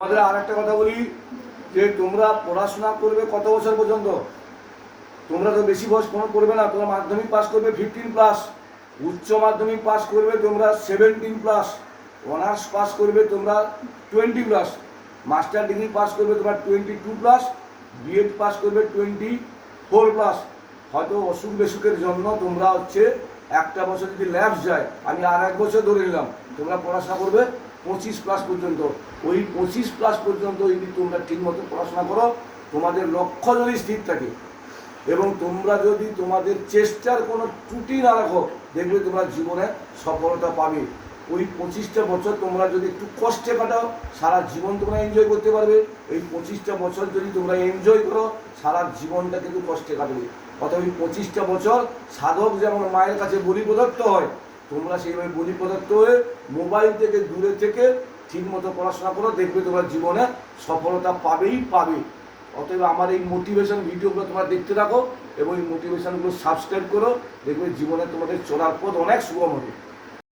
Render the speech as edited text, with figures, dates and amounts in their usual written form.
আমাদের আর একটা কথা বলি যে তোমরা পড়াশোনা করবে কত বছর পর্যন্ত? তোমরা তো বেশি বয়স কোনো করবে না। তোমরা মাধ্যমিক পাস করবে 15+, উচ্চ মাধ্যমিক পাস করবে তোমরা 17+, অনার্স পাস করবে তোমরা 20+, মাস্টার ডিগ্রি পাস করবে তোমরা 22+, বিএড পাস করবে 24+। হয়তো অসুখ বিসুখের জন্য তোমরা একটা বছর যদি ল্যাপস যায়, আমি আর এক বছর ধরে নিলাম, তোমরা পড়াশোনা করবে 25+ পর্যন্ত। ওই 25+ পর্যন্ত যদি তোমরা ঠিকমতো পড়াশোনা করো, তোমাদের লক্ষ্য যদি স্থির থাকে এবং তোমরা যদি তোমাদের চেষ্টার কোনো ত্রুটি না রাখো, দেখবে তোমরা জীবনে সফলতা পাবে। ওই 25টা বছর তোমরা যদি একটু কষ্টে কাটাও, সারা জীবন তোমরা এনজয় করতে পারবে। এই 25টা বছর যদি তোমরা এনজয় করো, সারা জীবনটা কিন্তু কষ্টে কাটবে। অর্থাৎ ওই 25টা বছর সাধক যেমন মায়ের কাছে বলি প্রদত্ত হয়, তোমরা সেইভাবে বলি প্রদত্ত হয়ে মোবাইল থেকে দূরে থেকে ঠিকমতো পড়াশোনা করো, দেখবে তোমরা জীবনে সফলতা পাবেই পাবে। অতএব আমার এই মোটিভেশন ভিডিওগুলো তোমরা দেখতে থাকো এবং এই মোটিভেশনগুলো সাবস্ক্রাইব করো, দেখবে জীবনে তোমাদের চলার পথ অনেক সুগম হবে।